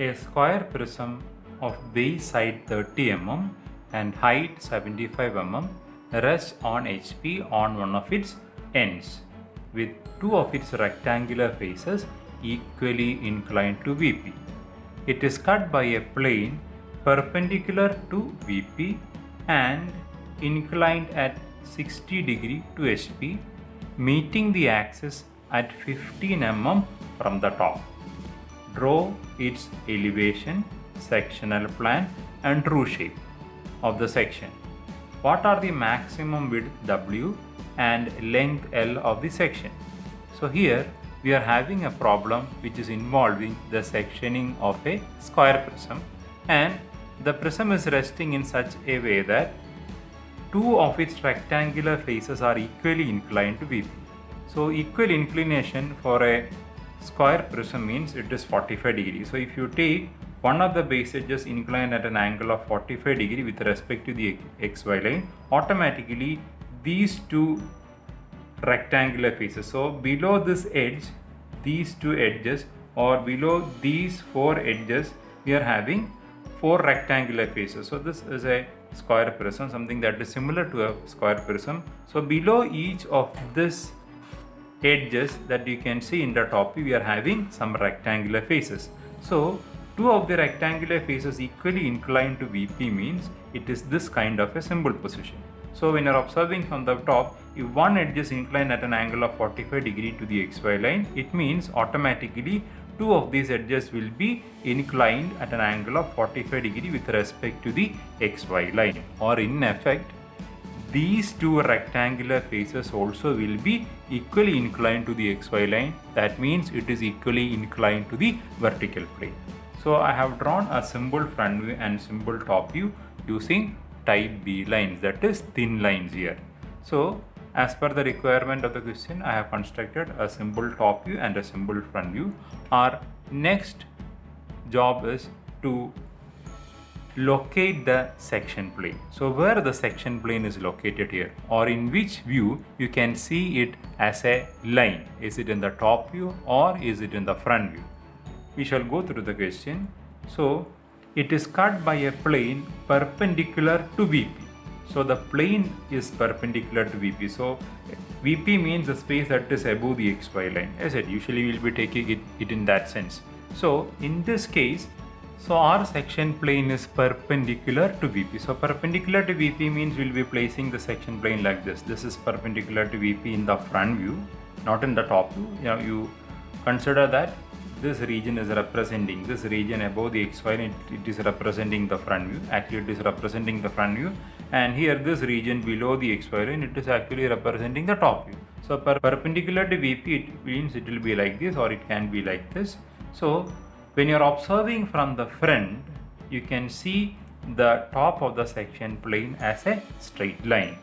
A square prism of base side 30 mm and height 75 mm rests on HP on one of its ends, with two of its rectangular faces equally inclined to VP. It is cut by a plane perpendicular to VP and inclined at 60 degree to HP, meeting the axis at 15 mm from the top. Draw its elevation, sectional plan and true shape of the section. What are the maximum width W and length L of the section? So here we are having a problem which is involving the sectioning of a square prism, and the prism is resting in such a way that two of its rectangular faces are equally inclined to VP. So equal inclination for a square prism means it is 45 degrees. So if you take one of the base edges inclined at an angle of 45 degree with respect to the XY line, automatically these two rectangular faces, so below this edge, these two edges, or below these four edges, we are having four rectangular faces. So this is a square prism, something that is similar to a square prism. So below each of this edges that you can see in the top view, we are having some rectangular faces. So two of the rectangular faces equally inclined to VP means it is this kind of a symbol position. So when you are observing from the top, if one edge is inclined at an angle of 45 degree to the XY line, it means automatically two of these edges will be inclined at an angle of 45 degree with respect to the XY line, or in effect these two rectangular faces also will be equally inclined to the XY line. That means it is equally inclined to the vertical plane. So I have drawn a symbol front view and symbol top view using type B lines, that is thin lines here. So as per the requirement of the question, I have constructed a symbol top view and a symbol front view. Our next job is to locate the section plane. So where the section plane is located here, or in which view you can see it as a line. Is it in the top view or is it in the front view? We shall go through the question. So it is cut by a plane perpendicular to VP. So the plane is perpendicular to VP. So VP means the space that is above the XY line. As I said, usually we will be taking it in that sense. So in this case, so our section plane is perpendicular to VP. So perpendicular to VP means we'll be placing the section plane like this. This is perpendicular to VP in the front view, not in the top view. You consider that this region is representing, this region above the XY line, it is representing the front view. Actually it is representing the front view, and here this region below the XY line, it is actually representing the top view. So perpendicular to VP, it means it will be like this or it can be like this. So when you are observing from the front, you can see the top of the section plane as a straight line,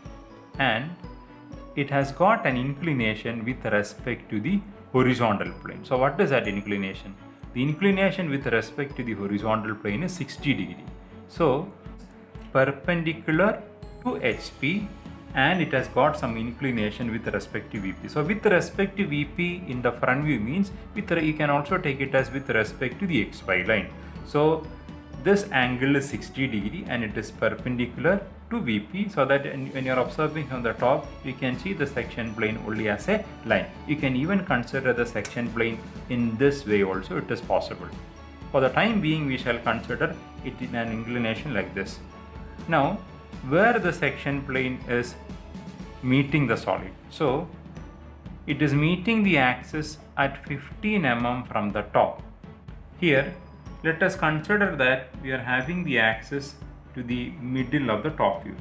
and it has got an inclination with respect to the horizontal plane. So what is that inclination? The inclination with respect to the horizontal plane is 60 degree. So perpendicular to HP, and it has got some inclination with respect to VP. So with respect to VP in the front view means you can also take it as with respect to the XY line. So this angle is 60 degree and it is perpendicular to VP, so that when you are observing from the top, you can see the section plane only as a line. You can even consider the section plane in this way also, it is possible. For the time being, we shall consider it in an inclination like this. Now where the section plane is meeting the solid, so it is meeting the axis at 15 mm from the top. Here let us consider that we are having the axis to the middle of the top view.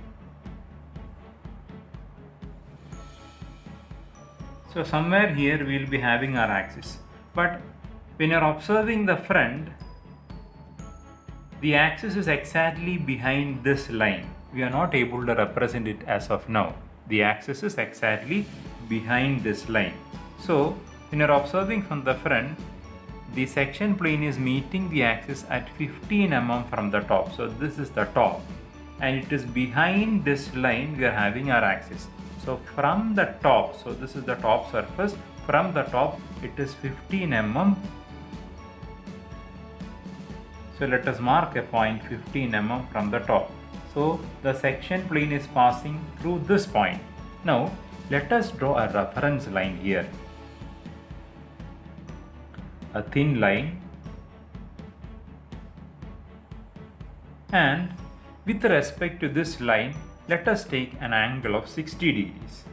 So somewhere here we will be having our axis, but when you are observing the front, the axis is exactly behind this line. We are not able to represent it as of now. The axis is exactly behind this line. So when you are observing from the front, the section plane is meeting the axis at 15 mm from the top. So this is the top, and it is behind this line we are having our axis. So from the top, so this is the top surface, from the top it is 15 mm So let us mark a point 15 mm from the top. So the section plane is passing through this point. Now let us draw a reference line here. A thin line, and with respect to this line, let us take an angle of 60 degrees.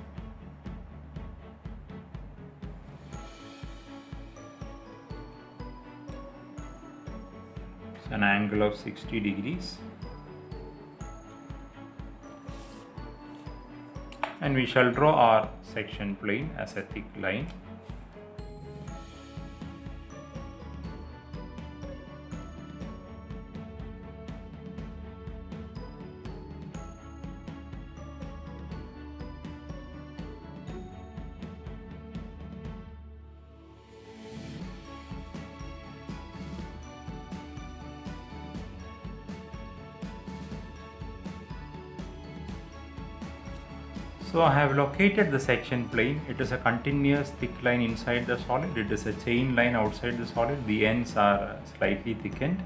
So an angle of 60 degrees. And we shall draw our section plane as a thick line. So I have located the section plane. It is a continuous thick line inside the solid. It is a chain line outside the solid. The ends are slightly thickened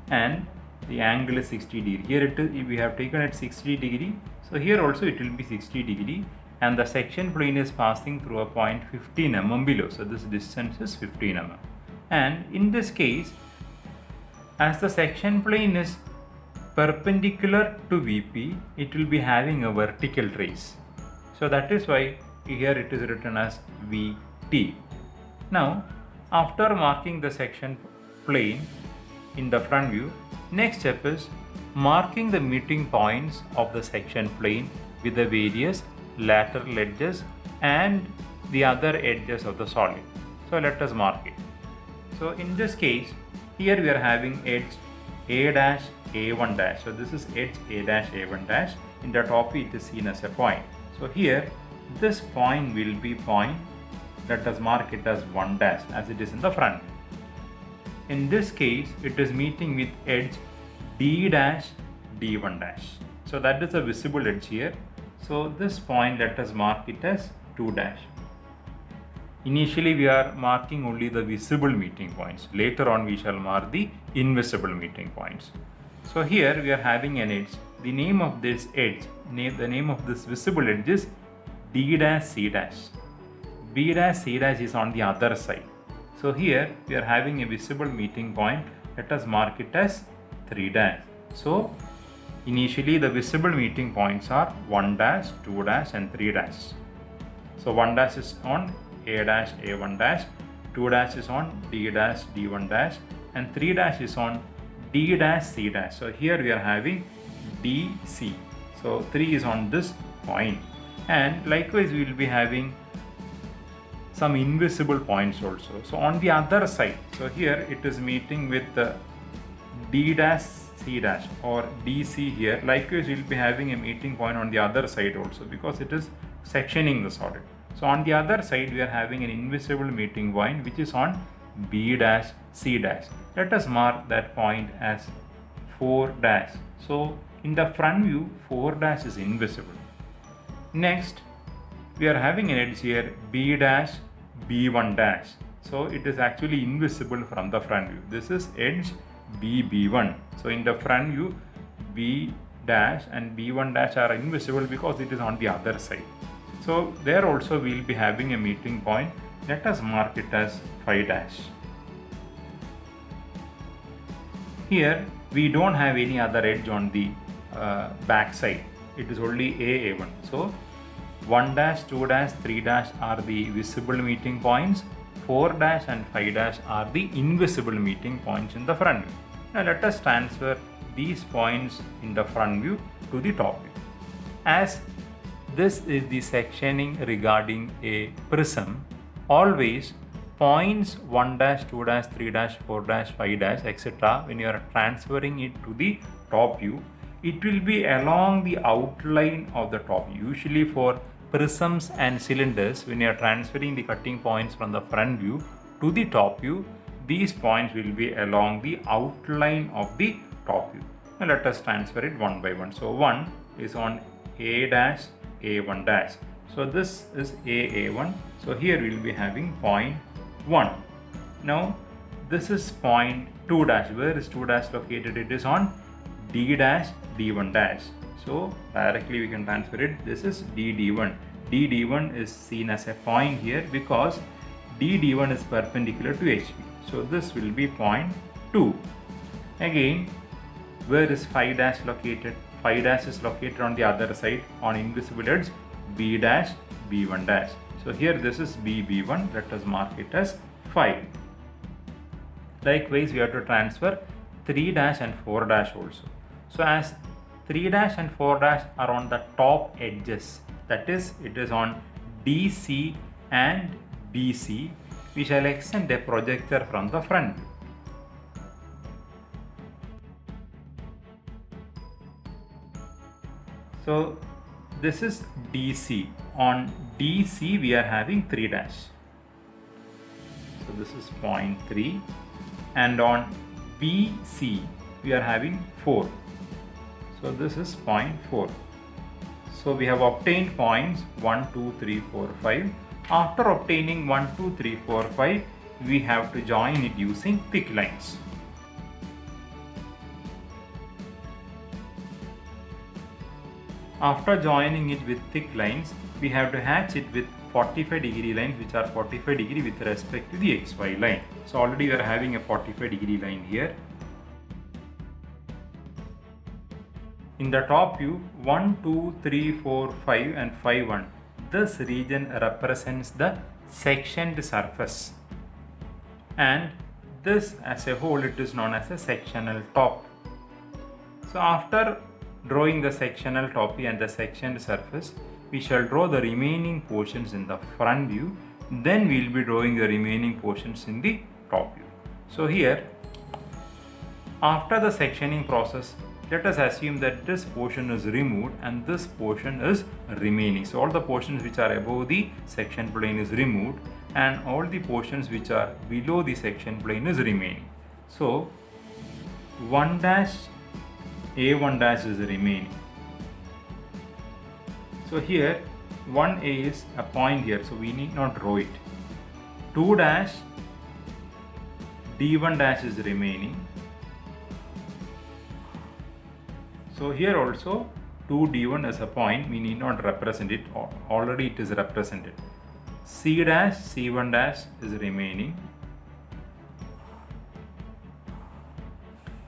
and the angle is 60 degree. Here it is, we have taken it 60 degree. So here also it will be 60 degree, and the section plane is passing through a point 15 mm below. So this distance is 15 mm. And in this case, as the section plane is perpendicular to VP, it will be having a vertical trace. So that is why here it is written as VT. Now, after marking the section plane in the front view, next step is marking the meeting points of the section plane with the various lateral edges and the other edges of the solid. So let us mark it. So in this case, here we are having edge A dash A1 dash. So this is edge A dash A1 dash. In the top it is seen as a point. So here this point will be point, let us mark it as 1 dash as it is in the front. In this case it is meeting with edge D dash D1 dash. So that is a visible edge here. So this point let us mark it as 2 dash. Initially we are marking only the visible meeting points. Later on we shall mark the invisible meeting points. So here we are having an edge. The name of this edge, the name of this visible edge is D dash C dash. B dash C dash is on the other side. So here we are having a visible meeting point. Let us mark it as 3 dash. So initially the visible meeting points are 1 dash, 2 dash and 3 dash. So 1 dash is on A dash A1 dash, 2 dash is on D dash D1 dash and 3 dash is on D dash C dash. So here we are having DC. So 3 is on this point, and likewise we will be having some invisible points also. So on the other side, so here it is meeting with the D dash C dash or DC here. Likewise we will be having a meeting point on the other side also, because it is sectioning the solid. So on the other side we are having an invisible meeting point which is on B dash C dash. Let us mark that point as 4 dash. So in the front view 4 dash is invisible. Next we are having an edge here B dash B1 dash. So it is actually invisible from the front view. This is edge B1. So in the front view B dash and B1 dash are invisible because it is on the other side. So there also we will be having a meeting point. Let us mark it as 5 dash. Here we don't have any other edge on the back side. It is only A1. So 1 dash, 2 dash, 3 dash are the visible meeting points. 4 dash and 5 dash are the invisible meeting points in the front view. Now let us transfer these points in the front view to the top view. As this is the sectioning regarding a prism, always points 1 dash, 2 dash, 3 dash, 4 dash, 5 dash, etc. when you are transferring it to the top view, it will be along the outline of the top view. Usually for prisms and cylinders, when you are transferring the cutting points from the front view to the top view, these points will be along the outline of the top view. Now let us transfer it one by one. So 1 is on A dash A1 dash. So this is A1. So here we will be having point 1. Now this is point 2 dash. Where is 2 dash located? It is on D dash D1 dash. So directly we can transfer it. This is DD1. DD1 is seen as a point here because DD1 is perpendicular to HP. So this will be point 2. Again, where is 5 dash located? 5 dash is located on the other side on invisible edge B dash B1 dash. So here this is BB1. Let us mark it as 5. Likewise, we have to transfer 3 dash and 4 dash also. So as 3 dash and 4 dash are on the top edges, that is, it is on DC and BC, we shall extend a projector from the front view. So this is DC. On DC we are having 3 dash. So this is point 3, and on BC we are having 4. So this is point 4. So we have obtained points 1, 2, 3, 4, 5. After obtaining 1, 2, 3, 4, 5, we have to join it using thick lines. After joining it with thick lines, we have to hatch it with 45-degree lines, which are 45 degree with respect to the XY line. So already we are having a 45-degree line here. In the top view, 1, 2, 3, 4, 5 and 5, 1. This region represents the sectioned surface. And this as a whole, it is known as a sectional top. So after drawing the sectional top and the sectioned surface, we shall draw the remaining portions in the front view. Then we will be drawing the remaining portions in the top view. So here, after the sectioning process, let us assume that this portion is removed and this portion is remaining. So all the portions which are above the section plane is removed and all the portions which are below the section plane is remaining. So 1 dash A1 dash is remaining. So here 1A is a point here, so we need not draw it. 2 dash D1 dash is remaining. So here also 2D1 is a point, we need not represent it, already it is represented. C dash C1 dash is remaining.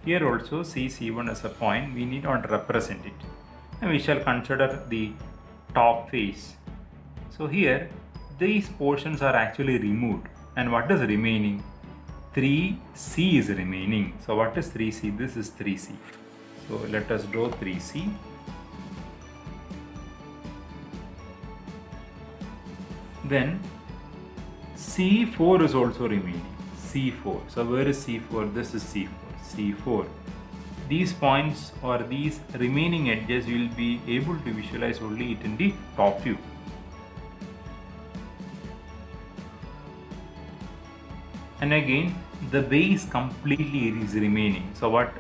Here also C1 is a point, we need not represent it. And we shall consider the top face. So here these portions are actually removed, and what is remaining? 3C is remaining. So what is 3C? This is 3C. So let us draw 3C. Then C4 is also remaining. C4. So where is C4? This is C4. C4. These points or these remaining edges you will be able to visualize only it in the top view. And again, the base completely is remaining. So what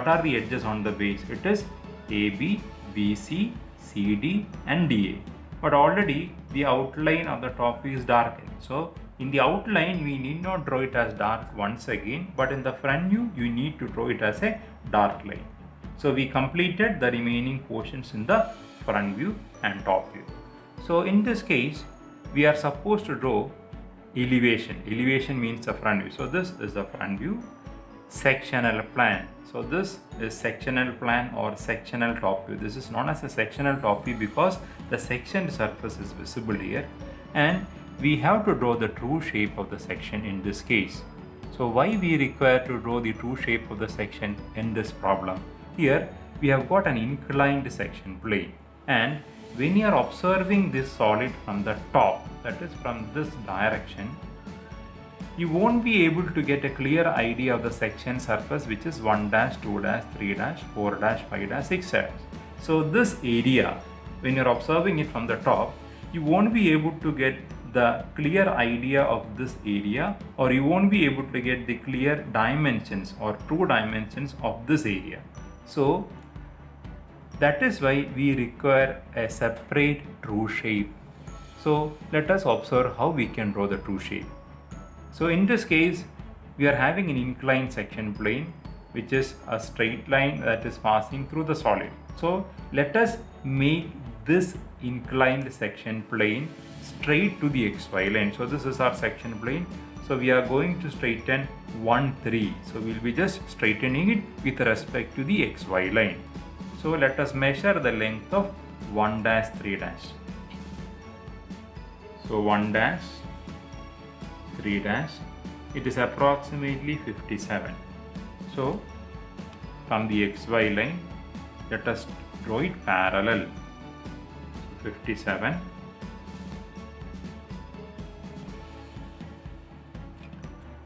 are the edges on the base? It is AB, BC, CD and DA. But already the outline of the top view is darkened. So in the outline we need not draw it as dark once again, but in the front view you need to draw it as a dark line. So we completed the remaining portions in the front view and top view. So in this case we are supposed to draw elevation. Elevation means the front view. So this is the front view. Sectional plan. So this is sectional plan or sectional top view. This is known as a sectional top view because the sectioned surface is visible here, and we have to draw the true shape of the section in this case. So why we require to draw the true shape of the section in this problem? Here we have got an inclined section plane, and when you are observing this solid from the top, that is from this direction, you won't be able to get a clear idea of the section surface, which is 1 dash, 2 dash, 3 dash, 4 dash, 5 dash, 6 dash. So this area, when you're observing it from the top, you won't be able to get the clear idea of this area, or you won't be able to get the clear dimensions or true dimensions of this area. So that is why we require a separate true shape. So let us observe how we can draw the true shape. So in this case, we are having an inclined section plane which is a straight line that is passing through the solid. So let us make this inclined section plane straight to the xy line. So this is our section plane. So we are going to straighten 1, 3. So we'll be just straightening it with respect to the xy line. So let us measure the length of 1 dash 3 dash. So 1 dash 3 dash, it is approximately 57. So from the xy line, let us draw it parallel. 57.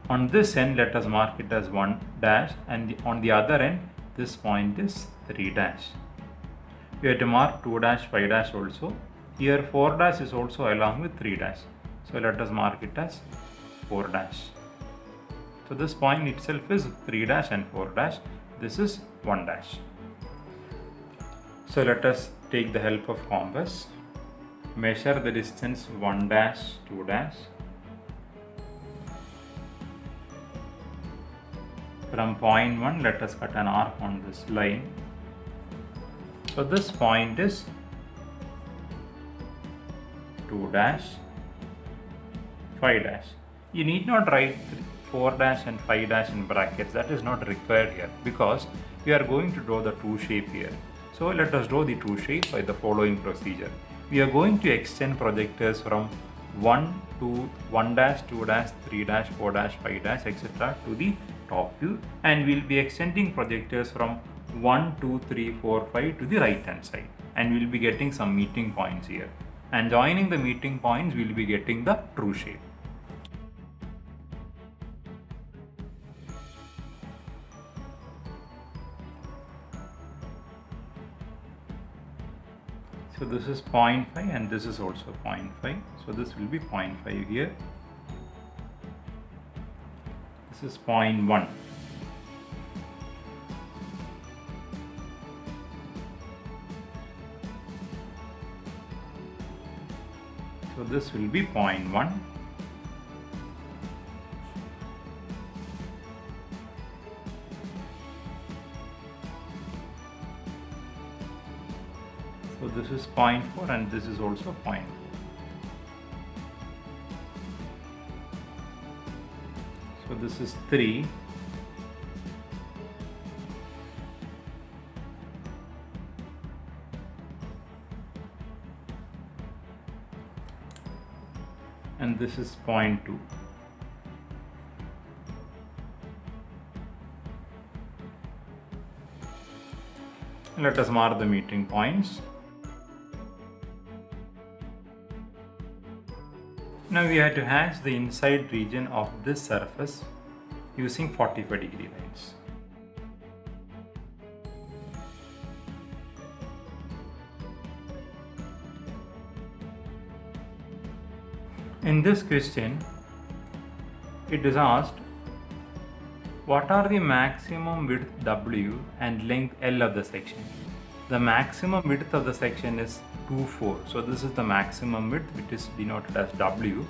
On this end, let us mark it as 1 dash, and on the other end, this point is 3 dash. We have to mark 2 dash, 5 dash also. Here 4 dash is also along with 3 dash. So let us mark it as 4 dash. So this point itself is 3 dash and 4 dash. This is 1 dash. So let us take the help of compass. Measure the distance 1 dash, 2 dash. From point 1, let us cut an arc on this line. So this point is 2 dash, 5 dash. You need not write 4 dash and 5 dash in brackets. That is not required here because we are going to draw the true shape here. So let us draw the true shape by the following procedure. We are going to extend projectors from 1 to 1 dash, 2 dash, 3 dash, 4 dash, 5 dash, etc. to the top view, and we will be extending projectors from 1, 2, 3, 4, 5 to the right hand side, and we will be getting some meeting points here, and joining the meeting points we will be getting the true shape. So this is 0.5 and this is also 0.5. So this will be 0.5 here. This is 0.1. So this will be 0.1. So this is 0.4 and this is also 0.4. So this is 3. And this is 0.2. Let us mark the meeting points. Now we have to hatch the inside region of this surface using 45-degree lines. In this question, it is asked, what are the maximum width W and length L of the section? The maximum width of the section is 2,4. So this is the maximum width, which is denoted as W,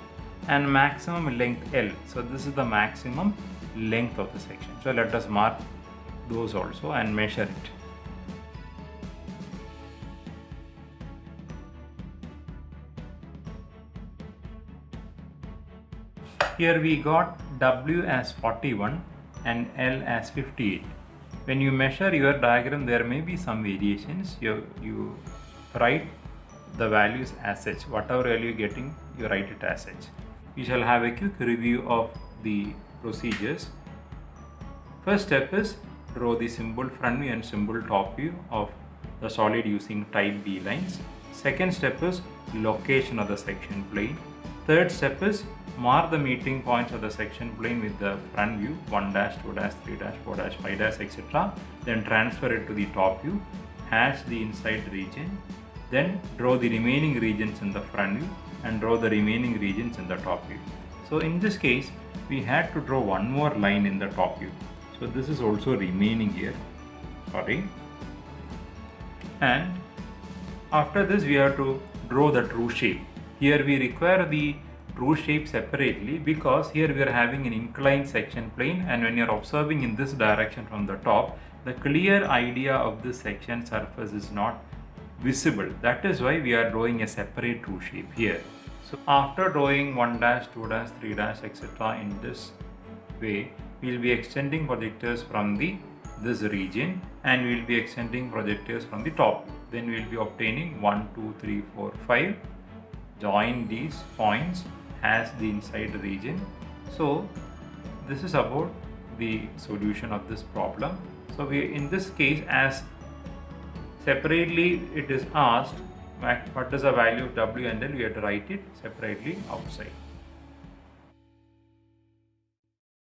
and maximum length L. So this is the maximum length of the section. So let us mark those also and measure it. Here we got W as 41 and L as 58. When you measure your diagram, there may be some variations. You write the values as such. Whatever value you're getting, you write it as such. We shall have a quick review of the procedures. First step is draw the symbol front view and symbol top view of the solid using type B lines. Second step is location of the section plane. Third step is mark the meeting points of the section plane with the front view 1 dash, 2 dash, 3 dash, 4 dash, 5 dash, etc. Then transfer it to the top view, hatch the inside region, then draw the remaining regions in the front view and draw the remaining regions in the top view. So in this case, we had to draw one more line in the top view. So this is also remaining here. Sorry. And after this, we have to draw the true shape. Here we require the true shape separately because here we are having an inclined section plane, and when you are observing in this direction from the top, the clear idea of this section surface is not visible. That is why we are drawing a separate true shape here. So after drawing 1 dash, 2 dash, 3 dash, etc. in this way, we will be extending projectors from this region, and we will be extending projectors from the top. Then we will be obtaining 1, 2, 3, 4, 5. Join these points as the inside region. So this is about the solution of this problem. So we, in this case, as separately it is asked what is the value of W and L, we have to write it separately outside.